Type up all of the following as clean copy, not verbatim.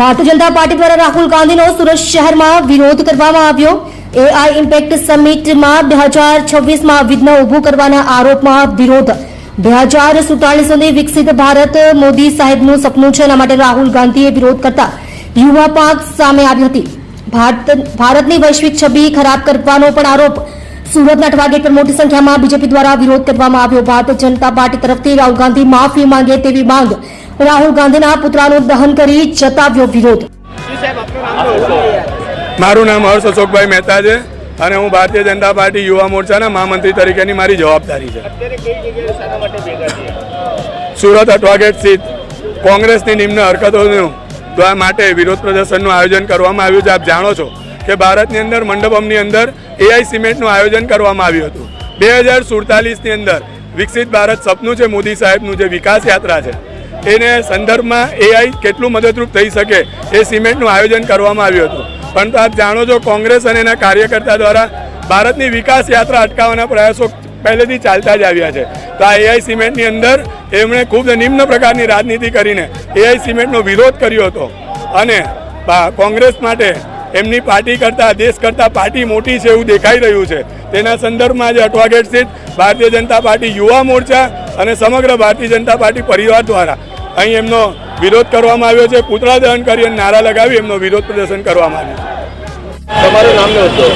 Bharatiya Janata party દ્વારા રાહુલ ગાંધીનો સુરત શહેરમાં વિરોધ કરવામાં આવ્યો। એઆઈ ઇમ્પેક્ટ સમિટમાં 2026માં વિઘ્ન ઊભું કરવાના આરોપમાં વિરોધ। 2047 સુધી વિકસિત ભારત મોદી સાહેબનું સપનું છે, એના માટે રાહુલ ગાંધીએ વિરોધ કરતા યુવા પાંખ સામે આવી હતી। ભારતની વૈશ્વિક છબી ખરાબ કરવાનો પણ આરોપ। સુરતના અઠવા ગેટ પર મોટી સંખ્યામાં બીજેપી દ્વારા વિરોધ કરવામાં આવ્યો। ભારતીય જનતા પાર્ટી તરફથી રાહુલ ગાંધી માફી માંગે તેવી માંગ। રાહુલ ગાંધીના પુતળાનું દહન કરી જતાવ્યો વિરોધ। મારું નામ હર્ષ અશોકભાઈ મહેતા છે અને હું ભારતીય જનતા પાર્ટી યુવા મોરચાના મહામંત્રી તરીકેની મારી જવાબદારી છે। સુરત અઠવા ગેટ સ્થિત કોંગ્રેસની નિમ્ન હરકતોનું માટે વિરોધ પ્રદર્શનનું આયોજન કરવામાં આવ્યું છે। આપ જાણો છો કે ભારતની અંદર મંડપમની અંદર એઆઈ સિમેન્ટનું આયોજન કરવામાં આવ્યું હતું। 2047ની અંદર વિકસિત ભારત સપનું છે મોદી સાહેબનું, જે વિકાસ યાત્રા છે, એને સંદર્ભમાં એઆઈ કેટલું મદદરૂપ થઈ શકે એ સિમેન્ટનું આયોજન કરવામાં આવ્યું હતું। પરંતુ આપ જાણો છો કોંગ્રેસ અને એના કાર્યકર્તા દ્વારા ભારતની વિકાસ યાત્રા અટકાવવાના પ્રયાસો પહેલેથી ચાલતા જ આવ્યા છે। તો આ એઆઈ સિમેન્ટની અંદર એમણે ખૂબ નિમ્ન પ્રકારની રાજનીતિ કરીને એઆઈ સિમેન્ટનો વિરોધ કર્યો હતો અને કોંગ્રેસ માટે એમની પાર્ટી કરતાં દેશ કરતાં પાર્ટી મોટી છે એવું દેખાઈ રહ્યું છે। તેના સંદર્ભમાં આજે અઠવા ગેટ સ્થિત ભારતીય જનતા પાર્ટી યુવા મોરચા અને સમગ્ર ભારતીય જનતા પાર્ટી પરિવાર દ્વારા અહીં એમનો વિરોધ કરવામાં આવ્યો છે। પુતળા દહન કરી અને નારા લગાવી એમનો વિરોધ પ્રદર્શન કરવામાં આવ્યું છે। તમારું નામ નહોતું?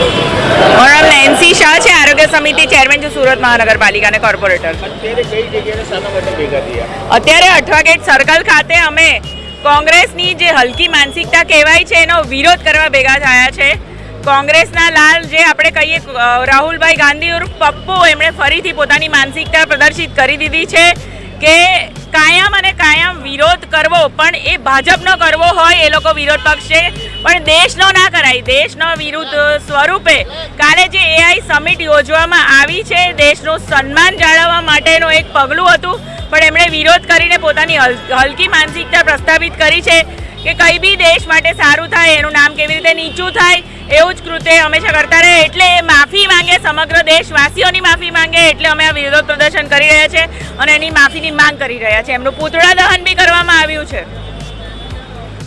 મારું નામ નેન્સી શાહ છે, આરોગ્ય સમિતિ ચેરમેન છું, સુરત મહાનગરપાલિકા અને કોર્પોરેટર। અત્યારે કઈ જગ્યાએ શાના માટે ભેગા થયા? અત્યારે અઠવા ગેટ સર્કલ ખાતે અમે કોંગ્રેસની જે હલકી માનસિકતા કહેવાય છે એનો વિરોધ કરવા ભેગા થયા છે। કોંગ્રેસના લાલ જે આપણે કહીએ રાહુલભાઈ ગાંધી ઉર્ફ પપ્પુ, એમણે ફરીથી પોતાની માનસિકતા પ્રદર્શિત કરી દીધી છે કે કાયમ અને કાયમ વિરોધ કરવો, પણ એ ભાજપનો કરવો હોય એ લોકો વિરોધ પક્ષ છે, પણ દેશનો ના કરાય। દેશનો વિરુદ્ધ સ્વરૂપે કાલે જે એઆઈ સમિટ યોજવામાં આવી છે, દેશનું સન્માન જાળવવા માટેનું એક પગલું હતું, પણ એમણે વિરોધ કરીને પોતાની હલકી માનસિકતા પ્રસ્થાપિત કરી છે કે કંઈ બી દેશ માટે સારું થાય એનું નામ કેવી રીતે નીચું થાય એવું જ કૃત્ય હંમેશા કરતા રહે। એટલે માફી માંગે, સમગ્ર દેશવાસીઓની માફી માંગે, એટલે અમે આ વિરોધ પ્રદર્શન કરી રહ્યા છીએ અને એની માફીની માંગ કરી રહ્યા છીએ। એમનું પુતળા દહન બી કરવામાં આવ્યું છે।